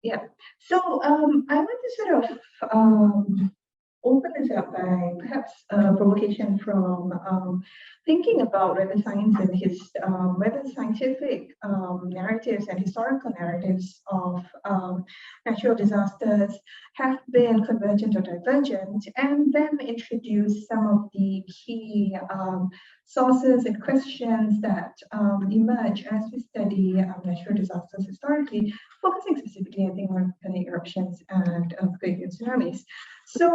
Yeah. So I want to sort of open this up by perhaps a provocation from thinking about whether science and whether scientific narratives and historical narratives of natural disasters have been convergent or divergent, and then introduce some of the key sources and questions that emerge as we study natural disasters historically, focusing specifically, I think, on volcanic eruptions and earthquakes and tsunamis. So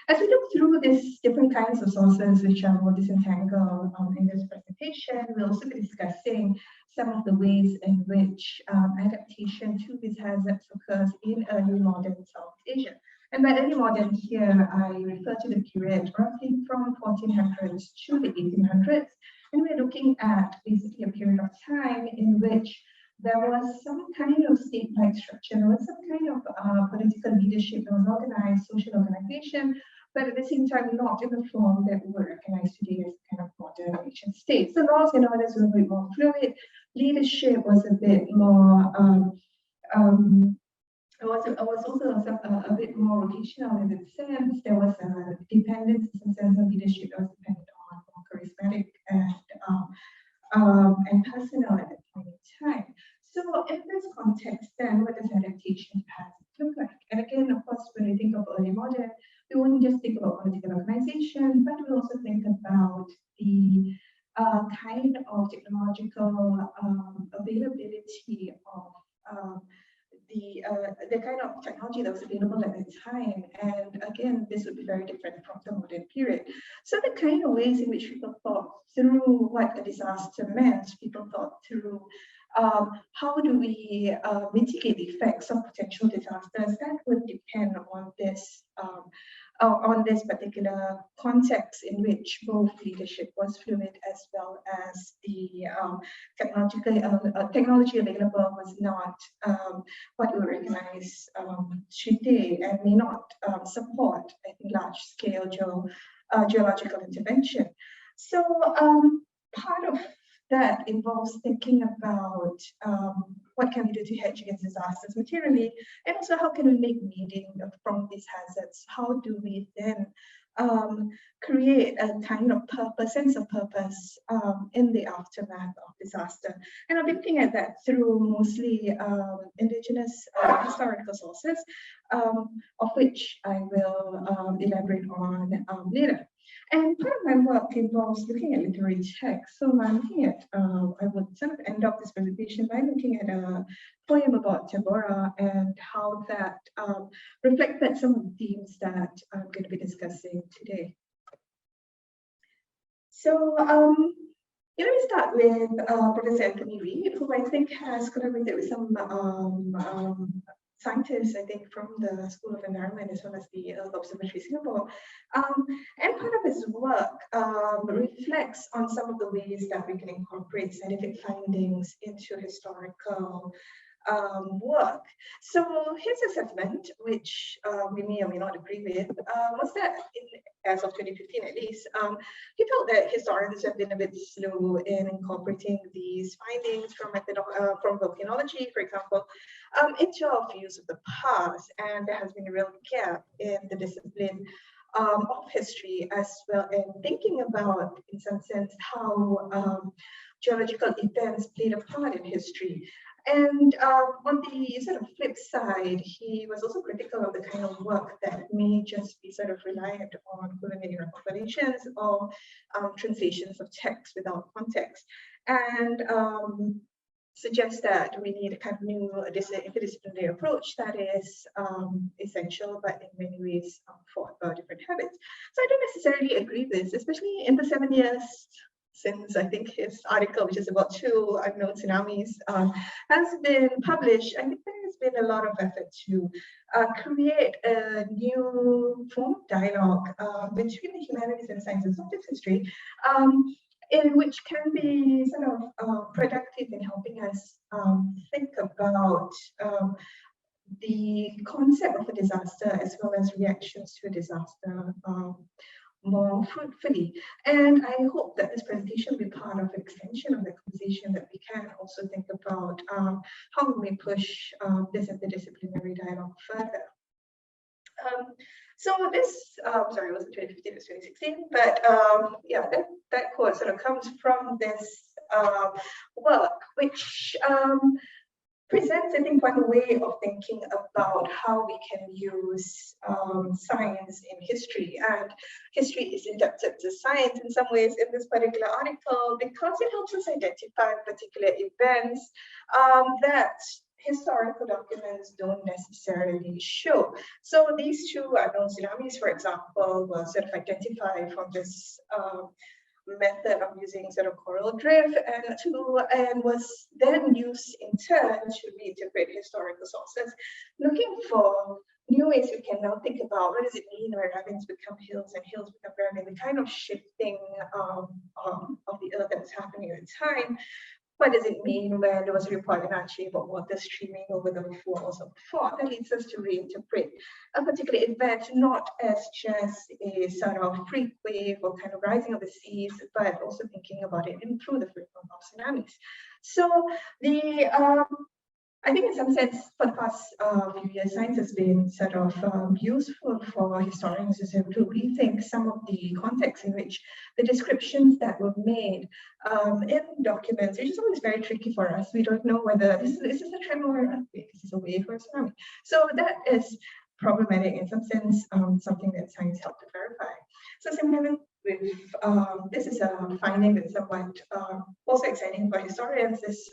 as we look through these different kinds of sources, which I will disentangle in this presentation, we'll also be discussing some of the ways in which adaptation to these hazards occurs in early modern Southeast Asia. And by early modern here, I refer to the period roughly from 1400s to the 1800s. And we're looking at basically a period of time in which there was some kind of state-like structure, there was some kind of political leadership, there was organized social organization, but at the same time not in the form that we would recognize today as kind of modern nation states. So laws and orders were a bit more fluid, leadership was a bit more it was also a bit more rotational in that sense. There was a dependence in some sense of leadership that was dependent on more charismatic and personal at that point in time. So in this context, then, what does adaptation look like? And again, of course, when we think of early modern, we wouldn't just think about political organization, but we also think about the kind of technological availability of the kind of technology that was available at the time. And again, this would be very different from the modern period. So the kind of ways in which people thought through what a disaster meant, people thought through how do we mitigate the effects of potential disasters, that would depend on this particular context in which both leadership was fluid as well as the technology available was not what we recognize today and may not support, I think, large-scale geological intervention. So part of that involves thinking about what can we do to hedge against disasters materially, and also how can we make meaning from these hazards? How do we then create a kind of sense of purpose in the aftermath of disaster? And I'll be looking at that through mostly indigenous historical sources, of which I will elaborate on later. And part of my work involves looking at literary texts. So I'm looking at, I would sort of end up this presentation by looking at a poem about Tambora and how that reflected some of the themes that I'm going to be discussing today. So let me start with Professor Anthony Reed, who I think has collaborated with some scientists, I think, from the School of Environment as well as the Earth Observatory Singapore. And part of his work reflects on some of the ways that we can incorporate scientific findings into historical work. So his assessment, which we may or may not agree with, was that as of 2015 at least, he felt that historians have been a bit slow in incorporating these findings from volcanology, for example, into our views of the past, and there has been a real gap in the discipline of history as well, and thinking about, in some sense, how geological events played a part in history. And on the sort of flip side, he was also critical of the kind of work that may just be sort of reliant on colonial recompilations or translations of text without context, and suggests that we need a kind of new interdisciplinary approach that is essential, but in many ways fought by different habits. So I don't necessarily agree with this, especially in the 7 years since I think his article, which is about 2 unknown tsunamis, has been published. I think there has been a lot of effort to create a new form of dialogue between the humanities and sciences, not just history, in which can be sort of productive in helping us think about the concept of a disaster as well as reactions to a disaster more fruitfully. And I hope that this presentation will be part of an extension of the conversation, that we can also think about how we may push this interdisciplinary dialogue further. So this, sorry, it wasn't 2015, it was 2016, but yeah, that quote sort of comes from this work, which presents, I think, one way of thinking about how we can use science in history. And history is inducted to science in some ways in this particular article because it helps us identify particular events that historical documents don't necessarily show. So these two unknown tsunamis, for example, were sort of identified from this method of using sort of coral drift and was then used in turn to reinterpret historical sources, looking for new ways we can now think about what does it mean when ravines become hills and hills become ravine, the kind of shifting of the earth that's happening at the time. What does it mean when there was a report in Aceh about water streaming over the walls of the fort? That leads us to reinterpret a particular event not as just a sort of freak wave or kind of rising of the seas, but also thinking about it through the prism of tsunamis. So I think in some sense, for the past few years, science has been sort of useful for historians to rethink some of the context in which the descriptions that were made in documents, which is always very tricky for us. We don't know whether this is a tremor or an earthquake, this is a wave or a tsunami. So that is problematic in some sense, something that science helped to verify. So similarly with this is a finding that's somewhat also exciting for historians, this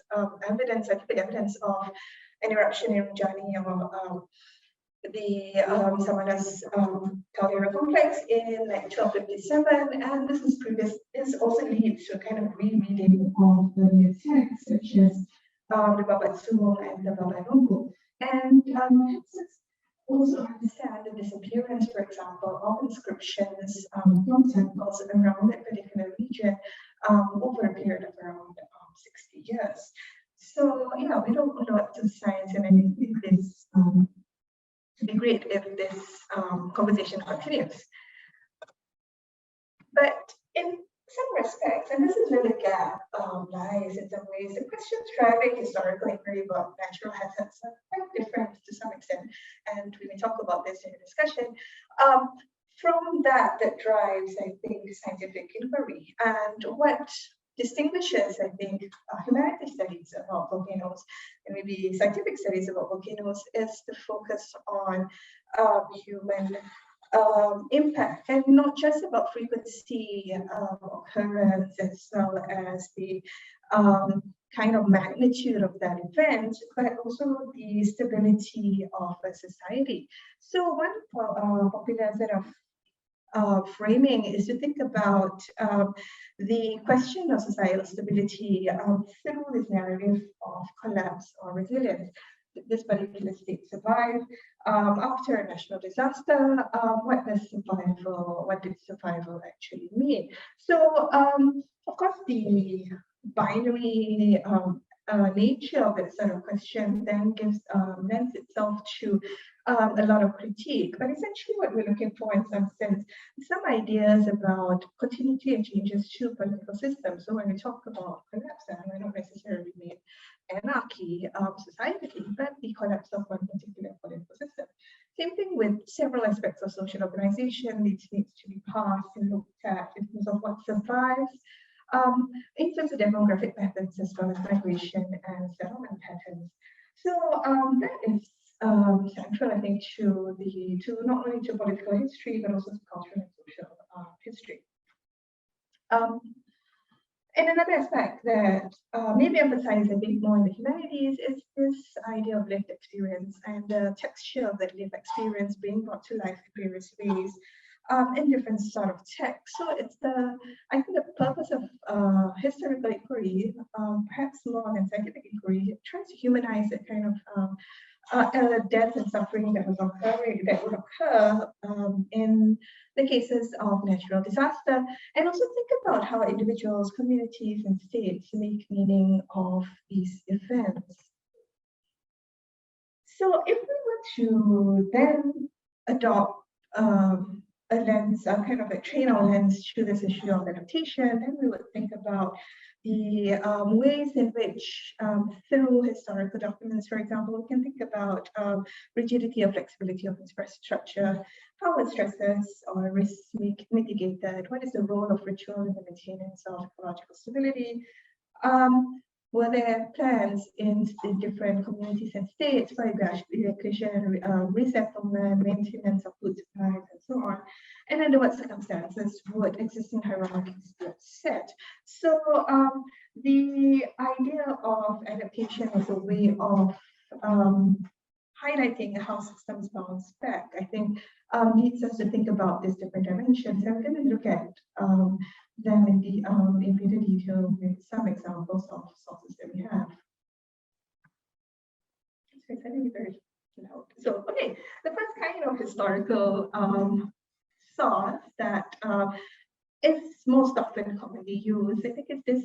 evidence, scientific evidence of an eruption in Rajani or the Samanas Caldera complex in like 1257, and this also leads to a kind of rereading of the texts such as the Babat Sumo and the Babat Nunggu. And also understand the disappearance, for example, of inscriptions from temples around that particular region over a period of around 60 years. So, yeah, we don't know lots of science, and I think this would be great if this conversation continues. But in some respects, and this is where the gap lies in some ways, the questions driving historical inquiry about natural hazards are quite different to some extent, and we may talk about this in the discussion. From that drives, I think, scientific inquiry, and what distinguishes, I think, humanities studies about volcanoes and maybe scientific studies about volcanoes is the focus on human impact, and not just about frequency of occurrence as well as the kind of magnitude of that event, but also the stability of a society. So one popular set of framing is to think about the question of societal stability through this narrative of collapse or resilience. This particular state survived after a national disaster. What did survival actually mean? So, of course, the binary nature of that sort of question then lends itself to a lot of critique. But essentially what we're looking for in some sense, some ideas about continuity and changes to political systems. So when we talk about collapse, we don't necessarily mean anarchy societally, but the collapse of one particular political system. Same thing with several aspects of social organization. This needs to be passed and looked at in terms of what survives, in terms of demographic patterns as well as migration and settlement patterns. So that is central, I think, to not only to political history but also to cultural and social history. And another aspect that maybe emphasized a bit more in the humanities is this idea of lived experience and the texture of that lived experience being brought to life in various ways in different sort of texts. So it's I think the purpose of historical inquiry, perhaps more than scientific inquiry, tries to humanize that kind of death and suffering that would occur in the cases of natural disaster, and also think about how individuals, communities, and states make meaning of these events. So if we were to then adopt a lens, kind of like train our lens through this issue of adaptation, then we would think about the ways in which, through historical documents, for example, we can think about rigidity or flexibility of infrastructure, how are stresses or risks mitigated, what is the role of ritual in the maintenance of ecological stability. Were there plans in different communities and states for evacuation, resettlement, maintenance of food supplies, and so on? And under what circumstances would existing hierarchies be set? So the idea of adaptation as a way of highlighting how systems bounce back, I think, needs us to think about these different dimensions. And we're going to look at them in greater detail with some examples of sources that we have. So, okay, the first kind of historical source that is most often commonly used, I think, is this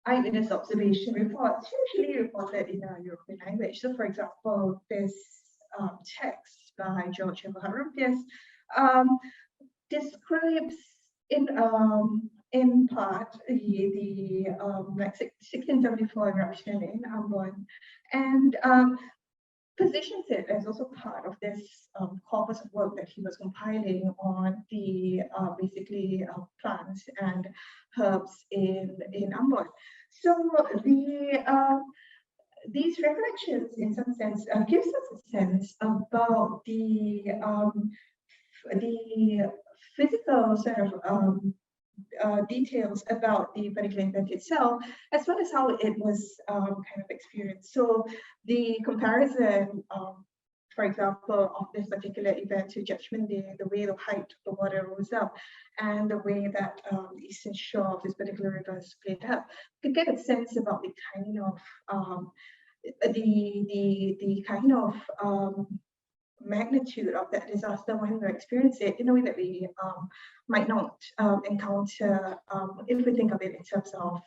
eyewitness observation reports, usually reported in a European language. So, for example, this text by George Harumpias describes in part the 1674 eruption in Ambon, and positions it as also part of this corpus of work that he was compiling on the basically plants and herbs in Ambon. So these recollections, in some sense, gives us a sense about the physical sort of details about the particular event itself, as well as how it was kind of experienced. So the comparison, for example, of this particular event to Judgment Day, the way the height of the water rose up, and the way that the eastern shore of this particular river split up, you can get a sense about the kind of the kind of magnitude of that disaster when we experience it in a way that we might not encounter if we think of it in terms of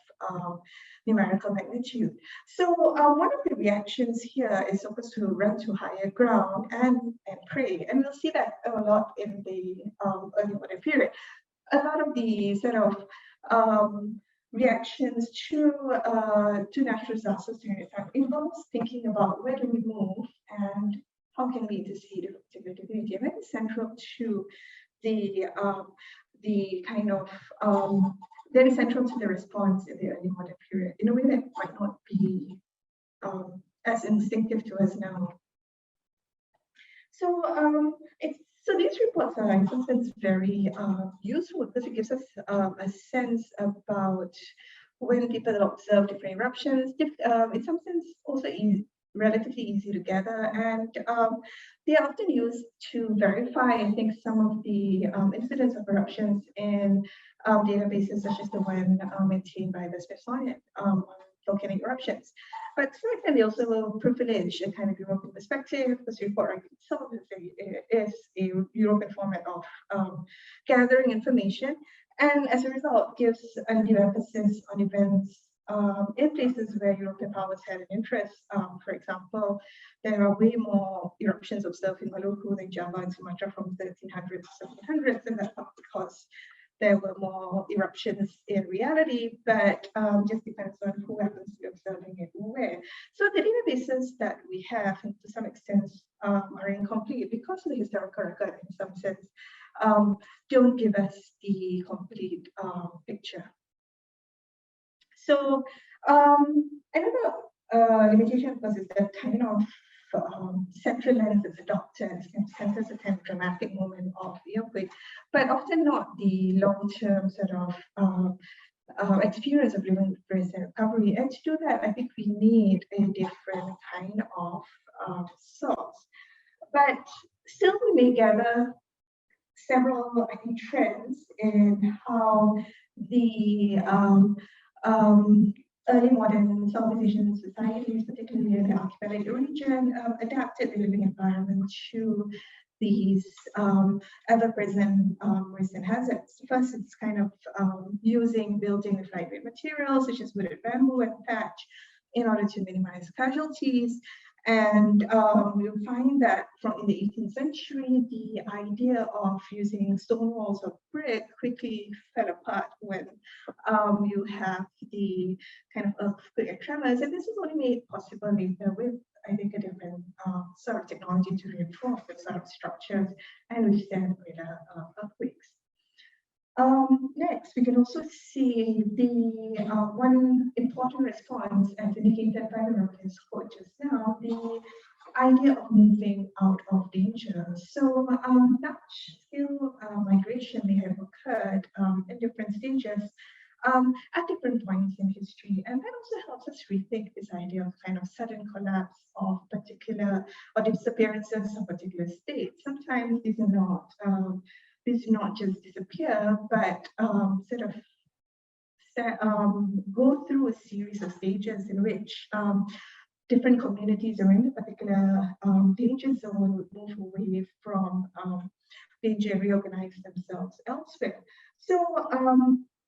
numerical magnitude. So one of the reactions here is supposed to run to higher ground and pray, and we'll see that a lot in the early modern period. A lot of the sort of reactions to natural disasters during the time involves thinking about where do we move and how can we intercede with predictability. And it's central to the kind of very central to the response in the early modern period in a way that might not be as instinctive to us now. So these reports are in some sense very useful because it gives us a sense about when people observe different eruptions. In some sense, also relatively easy to gather, and they are often used to verify, I think, some of the incidents of eruptions in databases such as the one maintained by the Smithsonian on volcanic eruptions. But to some extent, they also privilege a kind of European perspective, because the report itself is a European format of gathering information, and as a result, gives undue emphasis on events in places where European powers had an interest. For example, there are way more eruptions observed in Maluku than Java and Sumatra from 1300s to 1700s, and that's not because there were more eruptions in reality, but just depends on who happens to be observing it where. So the databases that we have, and to some extent, are incomplete because of the historical record, in some sense, don't give us the complete picture. So another limitation, of course, is that kind of central lens is adopted and centers a kind of dramatic moment of the earthquake, but often not the long-term sort of experience of living with risk and recovery. And to do that, I think we need a different kind of source. But still, we may gather several, I think, trends in how the early modern civilization societies, particularly in the archipelago region, adapted the living environment to these ever-present risks and hazards. First, it's kind of using building with lightweight materials such as wood and bamboo and thatch in order to minimize casualties. And you'll find that from in the 18th century, the idea of using stone walls of brick quickly fell apart when you have the kind of earthquake and tremors. And this was only made possible later with, I think, a different sort of technology to reinforce the sort of structures and withstand greater earthquakes. Next, we can also see the one important response, as indicated by the Europeans quote just now, the idea of moving out of danger. So large-scale migration may have occurred in different stages at different points in history, and that also helps us rethink this idea of kind of sudden collapse of particular or disappearances of particular states. Sometimes these are not. These do not just disappear, but sort of go through a series of stages in which different communities are in a particular danger zone would move away from danger and reorganize themselves elsewhere. So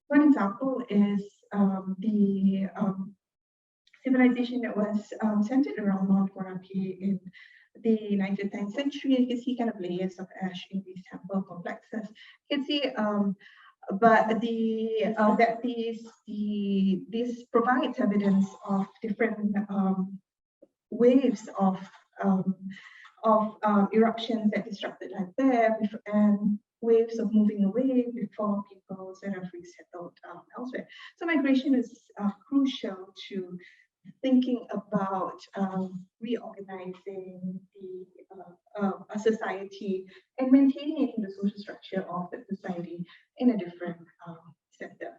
one example is the civilization that was centered around Mount Merapi in the 19th century. You can see kind of layers of ash in these temple complexes. You can see, but this provides evidence of different waves of eruptions that disrupted life there, and waves of moving away before people sort of resettled elsewhere. So migration is crucial to thinking about reorganizing a society and maintaining the social structure of the society in a different sector.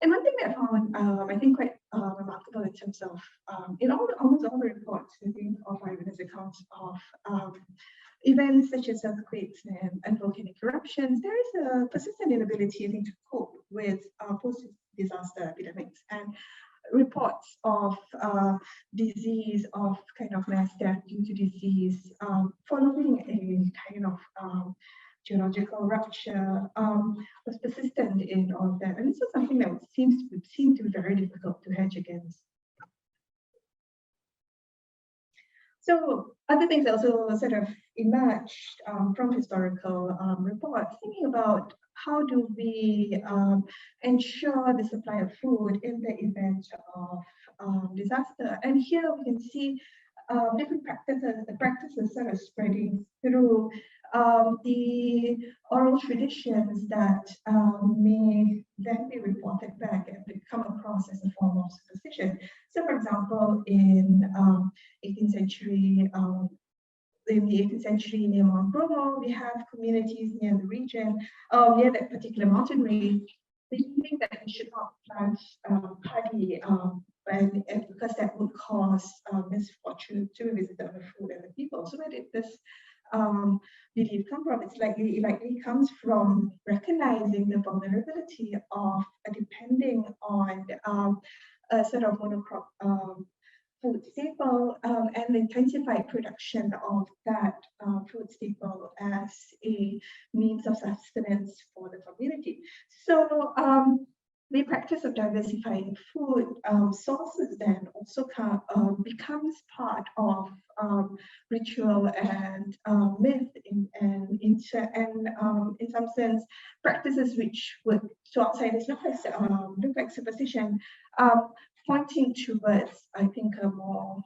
And one thing that I found, I think, quite remarkable in terms of, in almost all the reports, I think, of eyewitness accounts of events such as earthquakes and volcanic eruptions, there is a persistent inability, I think, to cope with post-disaster epidemics. And reports of disease, of kind of mass death due to disease following a kind of geological rupture was persistent in all of that. And this is something that seems to be very difficult to hedge against. So other things also sort of emerged from historical reports, thinking about how do we ensure the supply of food in the event of disaster. And here we can see different practices sort of spreading through the oral traditions that may then be reported back and come across as a form of superstition. So for example, in 18th century, in the 18th century near Mount Bromo, we have communities near the region, near that particular mountain range. They think that we should not plant paddy because that would cause misfortune to visit the food and the people. So where did this belief come from? It likely comes from recognizing the vulnerability of depending on a sort of monocrop food staple and intensified production of that food staple as a means of sustenance for the community. So the practice of diversifying food sources then also becomes part of ritual and myth, and in some sense practices which would to outsiders look like superstition, pointing towards, I think, a more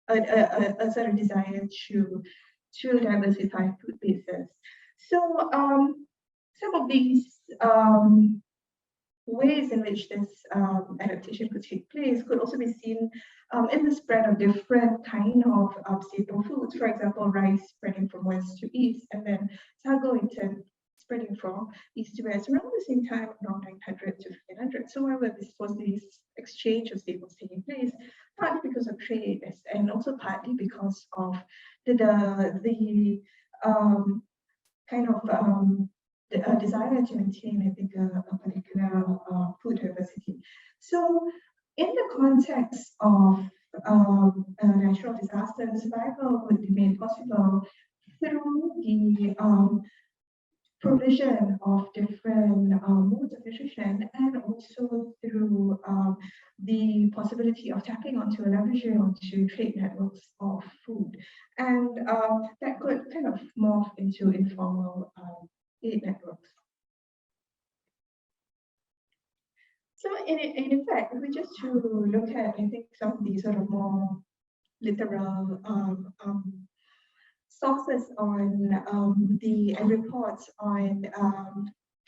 a sort of desire to diversify food bases. So some of these ways in which this adaptation could take place could also be seen in the spread of different kind of staple foods. For example, rice spreading from west to east, and then sago in turn spreading from east to west around the same time, around 900 to 1500. So however, this was this exchange of staples taking place, partly because of trade and also partly because of the kind of the desire to maintain, I think, a particular food diversity. So in the context of a natural disaster, survival would be made possible through the provision of different modes of nutrition, and also through the possibility of tapping onto or leveraging onto trade networks of food. And that could kind of morph into informal aid networks. So in effect, if we just to look at, I think, some of these sort of more literal sources on and reports on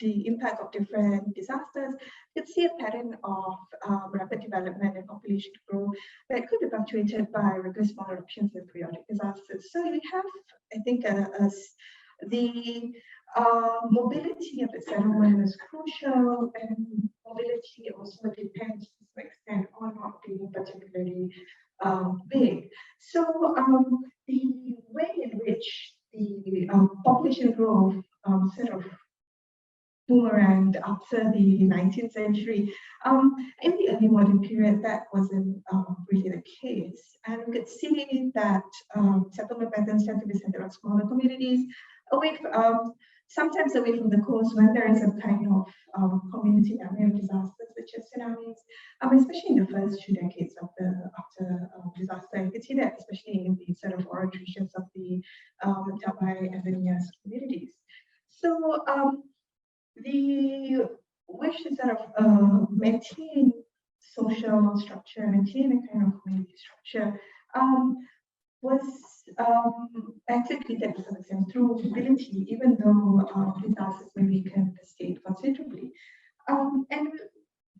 the impact of different disasters, you can see a pattern of rapid development and population growth that could be punctuated by rigorous small eruptions and periodic disasters. So we have, I think, the mobility of the settlement is crucial, and mobility also depends to some extent on not being particularly big. So the way in which the population growth sort of boomeranged after the 19th century, in the early modern period, that wasn't really the case. And we could see that settlement patterns tend to be centered on smaller communities, away from, sometimes away from the coast when there is a kind of community damage disasters such as tsunamis, especially in the first 2 decades of the after disaster. You can see that especially in the sort of oral traditions of the Tambora and Indigenous communities. So the wish to sort of maintain social structure, maintain a kind of community structure, was executed to some extent through mobility, even though disasters may weaken the state considerably. And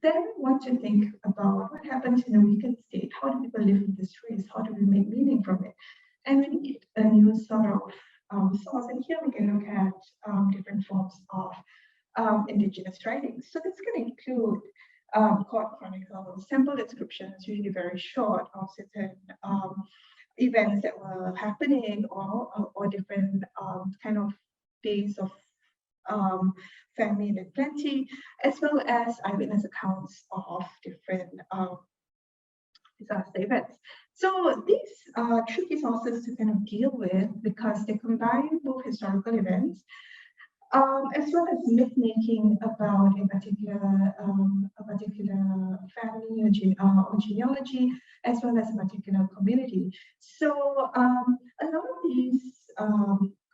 then we want to think about what happens in a weakened state. How do people live with this risk? How do we make meaning from it? And we need a new sort of source. And here we can look at different forms of Indigenous writings. So this can include court chronicles, sample descriptions, usually very short, of certain events that were happening, or different kind of days of famine and plenty, as well as eyewitness accounts of different disaster events. So these are tricky sources to kind of deal with because they combine both historical events as well as myth-making about a particular family or genealogy, as well as a particular community. So a lot of these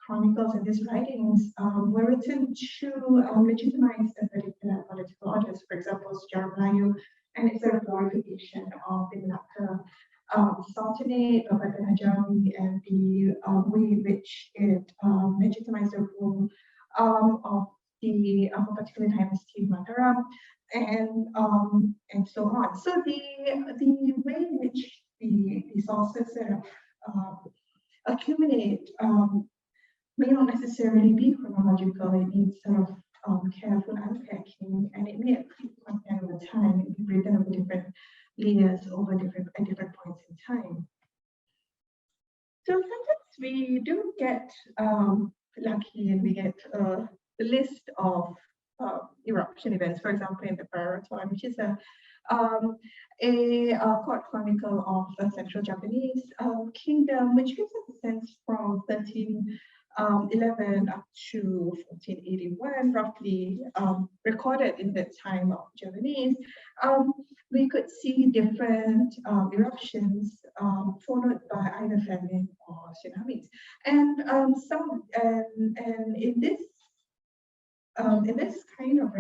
chronicles and these writings were written to legitimize a particular political orders. For example, Syair Melayu and its sort of glorification of the Malacca Sultanate of Ayutthaya and the way in which it legitimized the rule of the particular dynasty Mataram, and so on. So the way in which the sources sort of accumulate may not necessarily be chronological. It needs sort of careful unpacking, and it may accrete content over time. It may be written over different layers over at different points in time. So sometimes we do get lucky and we get a list of eruption events, for example, in the Mataram, which is a court chronicle of the Central Japanese Kingdom, which gives us a sense from 1311 up to 1481, roughly recorded in the time of Japanese. We could see different eruptions followed by either famine or tsunamis, and in this kind of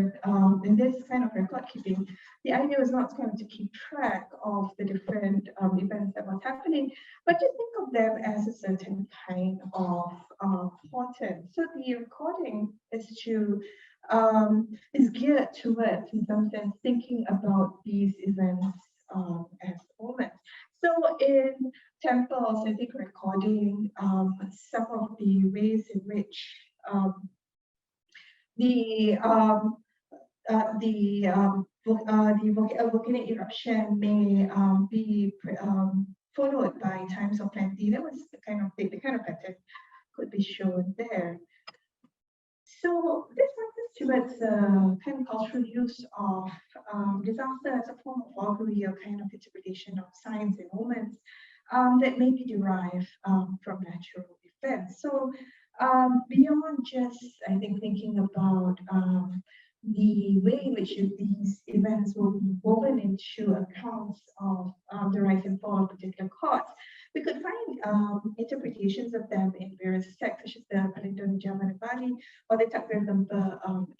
record keeping, the idea was not kind of to keep track of the different events that was happening, but to think of them as a certain kind of portent. So the recording is geared towards, in some sense, thinking about these events as moments. So in temples, I think recording some of the ways in which the volcanic eruption may be followed by times of plenty. That was the kind of pattern could be shown there. So this brings us towards kind of cultural use of disaster as a form of augury or kind of interpretation of signs and omens that may be derived from natural events. So Beyond just, I think, thinking about the way in which these events will be woven into accounts of the rise and fall of particular courts, we could find interpretations of them in various texts, such as the Palinton German Bali or the Takbir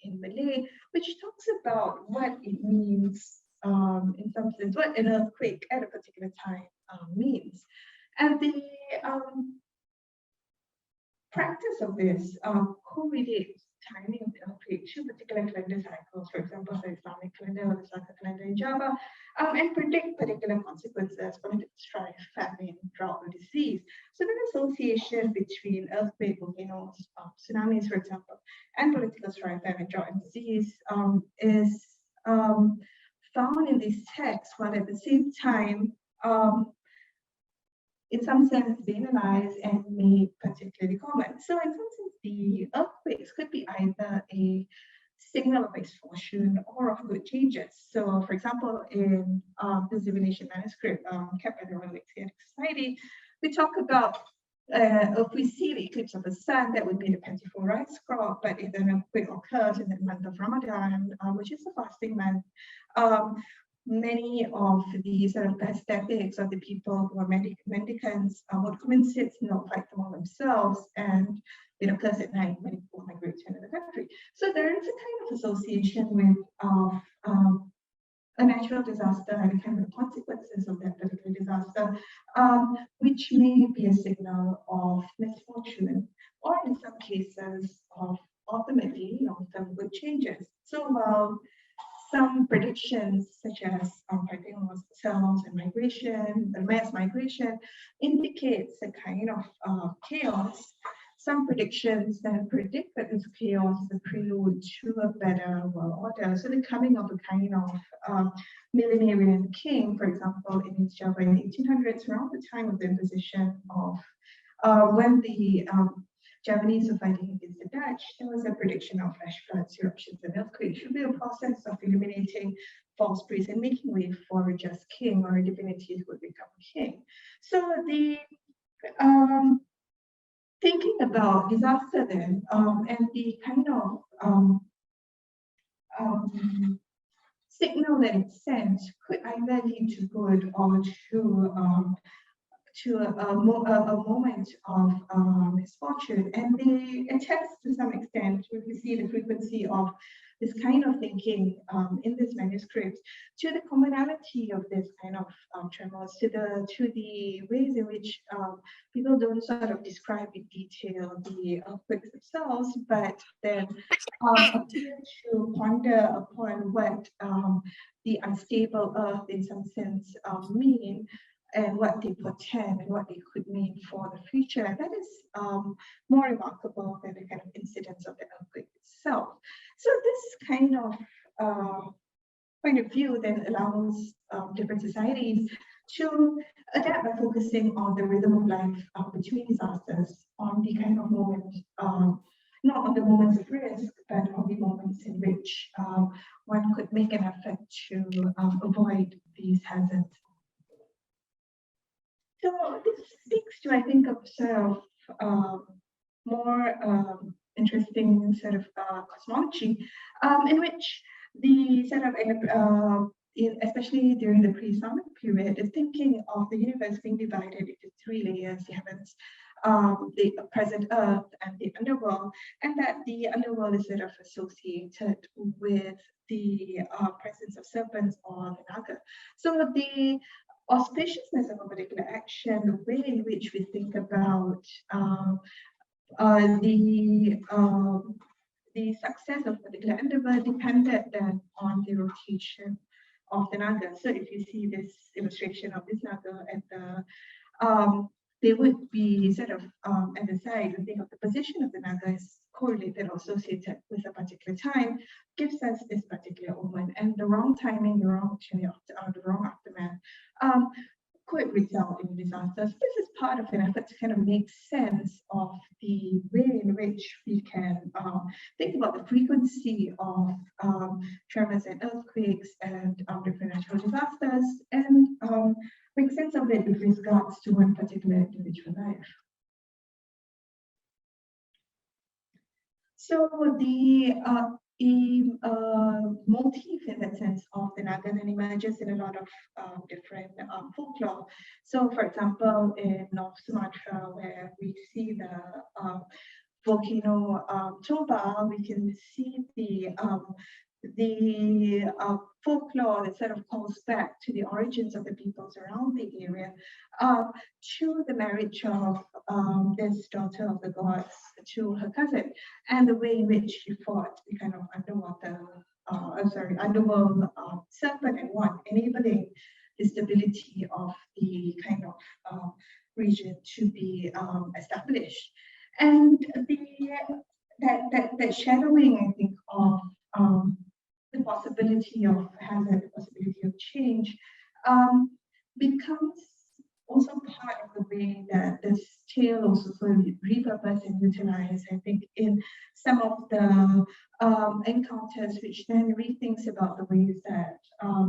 in Malay, which talks about what it means in some sense, what an earthquake at a particular time means. And the practice of this correlates timing of the earthquake to particular calendar cycles, for example, the Islamic calendar or the Malacca calendar in Java, and predict particular consequences, political strife, famine, drought, or disease. So the association between earthquake, volcanoes, tsunamis, for example, and political strife, famine, drought, and disease is found in these texts, while at the same time, in some sense, banalized and made particularly common. So in some sense, the earthquakes could be either a signal of misfortune or of good changes. So for example, in the divination manuscript kept by the Royal Volcanic Society, we talk about if we see the eclipse of the sun, that would be the plentiful rice crop, but if an earthquake occurs in the month of Ramadan, which is the fasting month, many of the sort of aesthetics of the people who are mendicants would come and sit, fight among themselves, and it occurs at night when people migrate to another country. So there is a kind of association with a natural disaster and the kind of consequences of that particular disaster, which may be a signal of misfortune, or in some cases of ultimately long-term good changes. So some predictions, such as cells and migration, the mass migration, indicates a kind of chaos. Some predictions that predict that this chaos is a prelude to a better world order. So the coming of a kind of millenarian king, for example, in East Java in the 1800s, around the time of the imposition of when the Japanese were fighting against the Dutch, there was a prediction of flash floods, eruptions, and earthquakes. It should be a process of eliminating false priests and making way for a just king or a divinity who would become king. So the thinking about disaster then, and the kind of signal that it sends could either lead to good or to a moment of misfortune, and they attest to some extent, we see the frequency of this kind of thinking in this manuscript, to the commonality of this kind of tremors, to the ways in which people don't sort of describe in detail the earthquakes themselves, but then appear to ponder upon what the unstable earth in some sense mean, and what they portend and what they could mean for the future. And that is more remarkable than the kind of incidence of the earthquake itself. So this kind of point of view then allows different societies to adapt by focusing on the rhythm of life between disasters, on the kind of moment, not on the moments of risk, but on the moments in which one could make an effort to avoid these hazards. So this speaks to, I think, of sort of more interesting sort of cosmology, in which the sort of, especially during the pre-Islamic period, is thinking of the universe being divided into three layers: the heavens, the present earth, and the underworld, and that the underworld is sort of associated with the presence of serpents or the naga. So the auspiciousness of a particular action, the way in which we think about the success of a particular endeavor depended then on the rotation of the naga. So if you see this illustration of this naga at the they would be sort of at the side, we think of the position of the naga is correlated or associated with a particular time, gives us this particular omen. And the wrong timing, the wrong aftermath could result in disasters. This is part of an effort to kind of make sense of the way in which we can think about the frequency of tremors and earthquakes and different natural disasters, and make sense of it with regards to one particular individual life. So the motif in that sense of the Naga then emerges in a lot of different folklore. So for example, in North Sumatra, where we see the volcano Toba, we can see the folklore that sort of calls back to the origins of the peoples around the area, to the marriage of this daughter of the gods to her cousin, and the way in which she fought the kind of underworld serpent and won, enabling the stability of the kind of region to be established. And that shadowing, I think, of the possibility of hazard, the possibility of change, becomes also part of the way that this tale also sort of repurposed and utilized, I think, in some of the encounters, which then rethinks about the ways that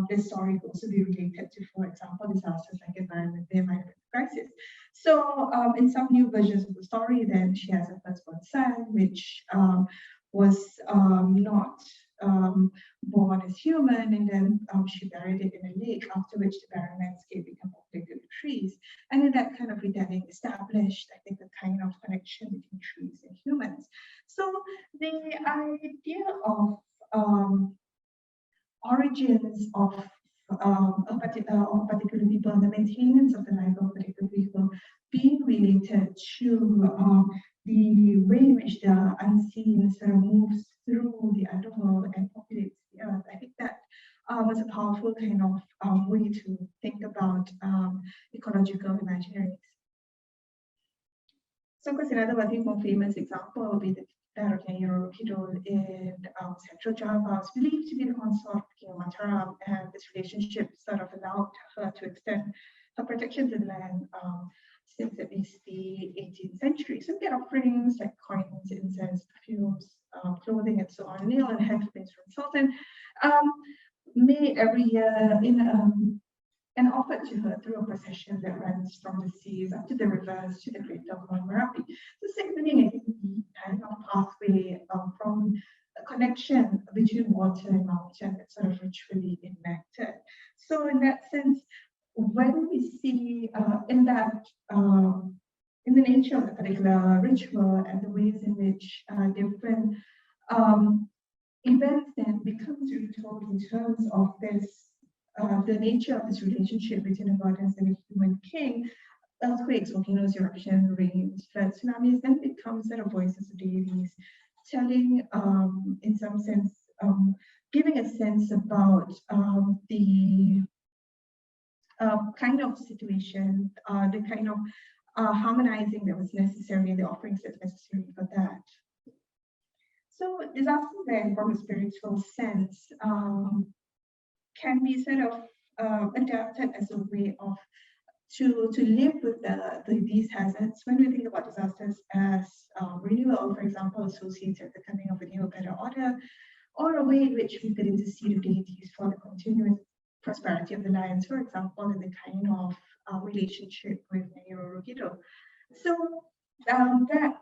this story could also be related to, for example, disasters like environmental crisis. So in some new versions of the story, then she has a firstborn son, which was not born as human, and then she buried it in a lake, after which the barren landscape became populated with trees. And in that kind of retelling established, I think, a kind of connection between trees and humans. So the idea of origins of a particular people, the maintenance of the life of particular people being related to the way in which the unseen sort of moves through the underworld and populates the earth. I think that was a powerful kind of way to think about ecological imaginaries. So, of course, another I think more famous example will be that of Syair Kerajaan in Central Java. It's believed to be the consort of King Mataram, and this relationship sort of allowed her to extend her protection to the land since at least the 18th century. So we get offerings like coins, incense, perfumes, clothing, and so on, nail and hand things from Sultan, made every year in and offered to her through a procession that runs from the seas up to the rivers to the crater of Mount Merapi. So signaling, I think, the kind of pathway from a connection between water and mountain that's sort of ritually enacted. So in that sense, when we see in the nature of the particular ritual and the ways in which different events then becomes retold in terms of this the nature of this relationship between a goddess and a human king, earthquakes, volcanoes, eruptions, rains, floods, tsunamis, then become sort of voices of deities, telling, in some sense, giving a sense about the kind of situation, the kind of harmonizing that was necessary, the offerings that's necessary for that. So disasters then, from a spiritual sense, can be sort of adapted as a way of to live with these hazards. When we think about disasters as renewal, for example, associated with the coming of a new, better order, or a way in which we could intercede with deities for the continuous prosperity of the lands, for example, in the kind of relationship with Nero. So that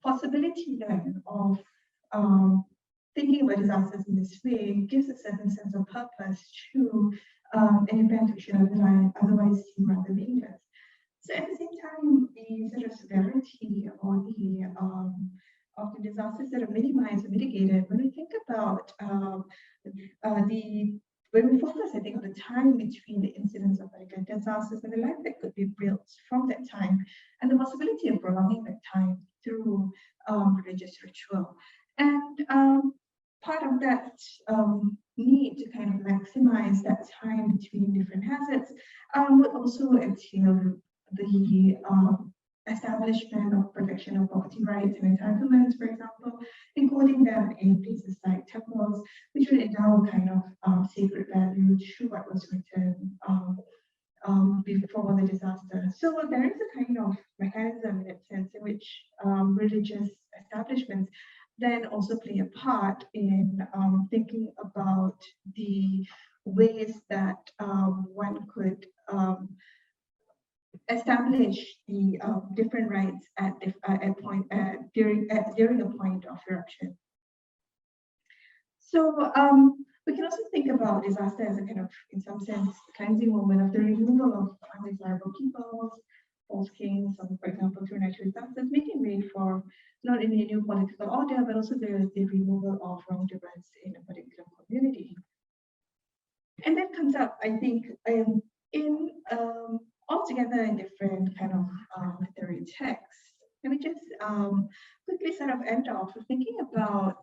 possibility then of thinking about disasters in this way gives a certain sense of purpose to an event which should otherwise seem rather meaningless. So at the same time, the sort of severity or the of the disasters that are minimized or mitigated, when we think about when we focus, I think, on the time between the incidents of like disasters and the life that could be built from that time, and the possibility of prolonging that time through religious ritual. And part of that need to kind of maximize that time between different hazards would also entail the establishment of protection of property rights and entitlements, for example, including them in places like temples, which would endow a kind of sacred value to what was written before the disaster. So there is a kind of mechanism in that sense in which religious establishments then also play a part in thinking about the ways that one could establish the different rights during a point of eruption. So we can also think about disaster as a kind of, in some sense, cleansing moment of the removal of undesirable peoples, false kings, for example, through natural disasters, making way for not only a new political order, but also the removal of wrongdoers in a particular community. And that comes up, I think, in altogether in different kind of literary texts. Let me just quickly sort of end off with thinking about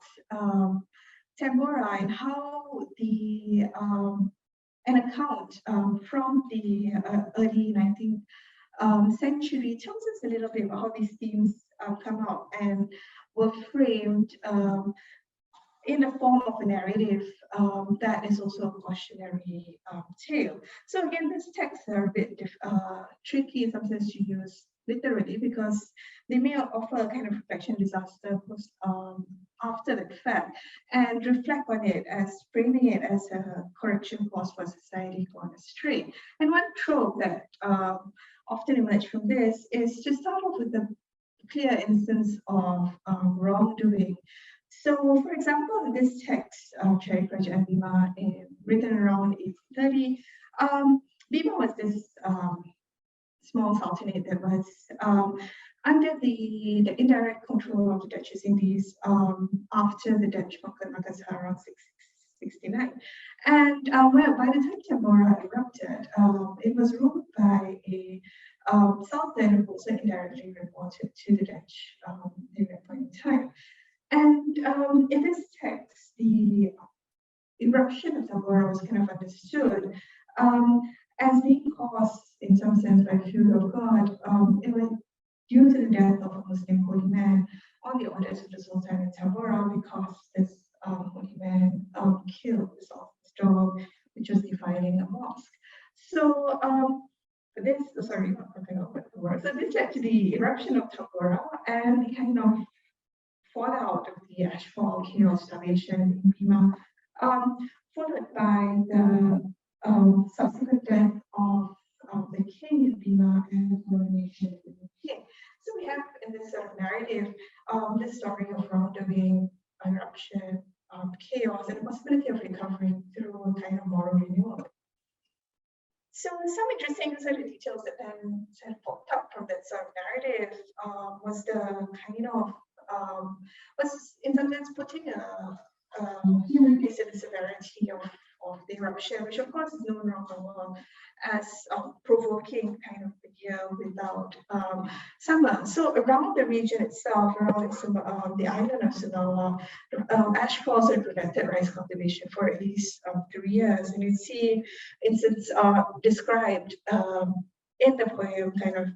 Tambora and how an account from the early 19th century tells us a little bit about how these themes come out and were framed in the form of a narrative that is also a cautionary tale. So again, these texts are a bit tricky in some sense to use literally because they may offer a kind of reflection disaster after the fact and reflect on it as framing it as a correction course for society gone astray. And one trope that often emerges from this is to start off with a clear instance of wrongdoing. So, for example, in this text, Syair Kerajaan Bima, written around 1830, Bima was this small sultanate that was under the indirect control of the Dutch East Indies after the Dutch conquered Malacca around 669. And by the time Tambora erupted, it was ruled by a sultan who also indirectly reported to the Dutch at that point in time. And in this text, the eruption of Tambora was kind of understood as being caused, in some sense, by the fury of God. It was due to the death of a Muslim holy man on the orders of the Sultan in Tambora because this holy man killed the Sultan's dog, which was defiling a mosque. So this led to the eruption of Tambora and the kind of fallout of the ashfall, chaos, starvation in Bima, followed by the subsequent death of the king in Bima and the coronation of the king. So we have in this sort of narrative this story of wrongdoing, eruption, chaos, and the possibility of recovery through a kind of moral renewal. So some interesting sort of details that then sort of popped up from that sort of narrative was the kind of was in some sense putting a human face in the severity of the eruption, which of course is known around the world as provoking kind of a year without summer. So around the region itself, around the island of Sumbawa, ashfalls had prevented rice cultivation for at least 3 years. And you see instances described in the poem, kind of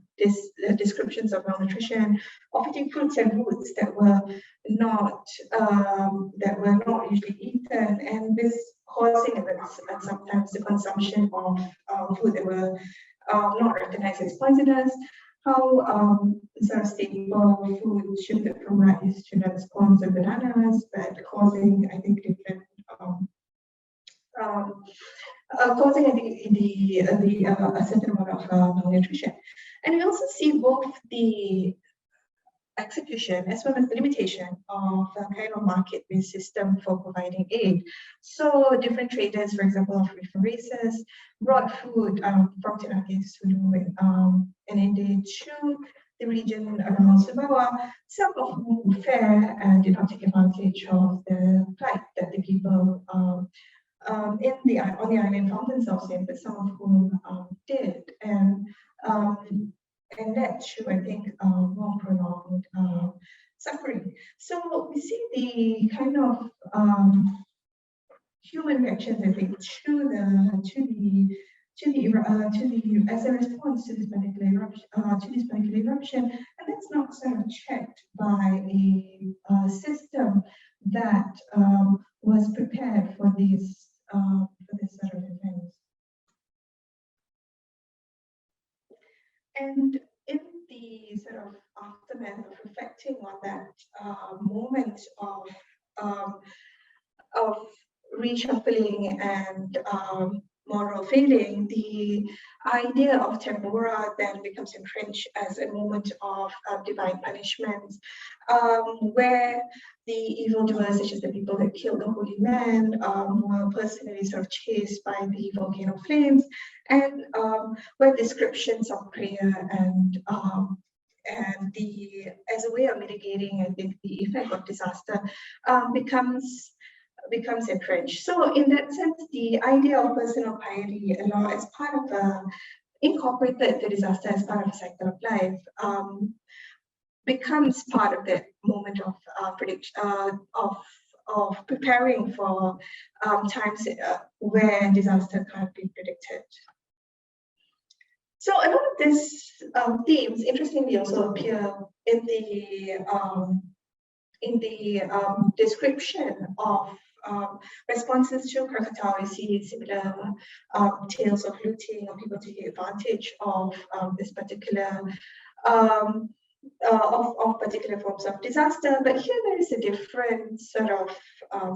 descriptions of malnutrition, of eating fruits and roots that were not usually eaten, and this causing and sometimes the consumption of food that were not recognized as poisonous. How sort of staple food shifted from rice to nuts, corns, and bananas, but causing, I think, different causing, I think, a certain amount of malnutrition. And we also see both the execution as well as the limitation of a kind of market-based system for providing aid. So different traders, for example, of different races, brought food from Tsunamis, Sulu, and Inde to the region around Sumbawa, some of whom fair and did not take advantage of the plight that the people on the island found themselves in, but some of whom did. And led to, I think, more prolonged suffering. So we see the kind of human reactions, I think, as a response to this particular eruption, and that's not sort of checked by a system that was prepared for this sort of events. And in the sort of aftermath of reflecting on that moment of reshuffling and moral failing, the idea of Tambora then becomes entrenched as a moment of divine punishment, where the evildoers, such as the people that killed the holy man, were personally sort of chased by the volcano flames, and where descriptions of prayer and the as a way of mitigating, I think, the effect of disaster becomes entrenched. So in that sense, the idea of personal piety as part of incorporated the disaster as part of a cycle of life becomes part of that moment of of preparing for times where disaster can't be predicted. So a lot of these themes, interestingly, also appear in the description of responses to Krakatau. We see similar tales of looting or people taking advantage of this particular of particular forms of disaster. But here there is a different sort of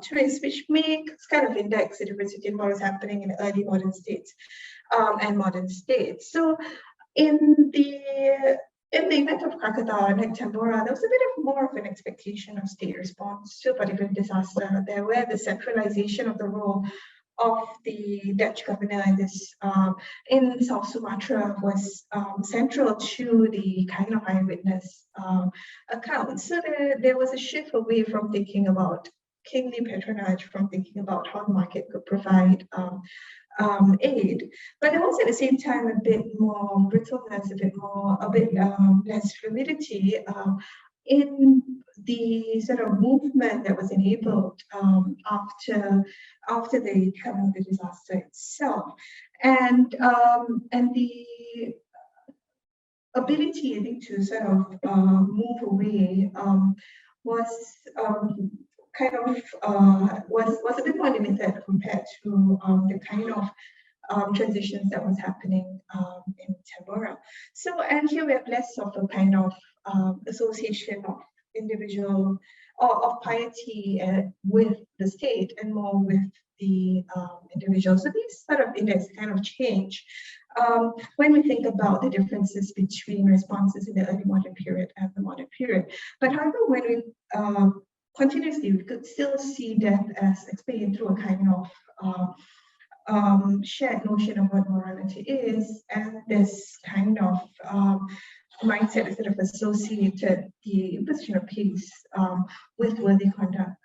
twist, which makes kind of index the difference between what was happening in early modern states and modern states. So in the event of Krakatau and Tambora, there was a bit more of an expectation of state response to a particular disaster. There were the centralization of the role of the Dutch governor in this in South Sumatra was central to the kind of eyewitness account. So there was a shift away from thinking about kingly patronage, from thinking about how the market could provide aid, but there was at the same time a bit more brittleness, a bit less fluidity in the sort of movement that was enabled after the coming of the disaster itself, and the ability, I think, to sort of move away was was a bit more limited compared to the kind of transitions that was happening in Tambora. So, and here we have less of a kind of association of individual or of piety with the state and more with the individual. So these sort of index kind of change when we think about the differences between responses in the early modern period and the modern period. But however, when we continuously, we could still see death as explained through a kind of shared notion of what morality is, and this kind of mindset that sort of associated the imposition of peace with worthy conduct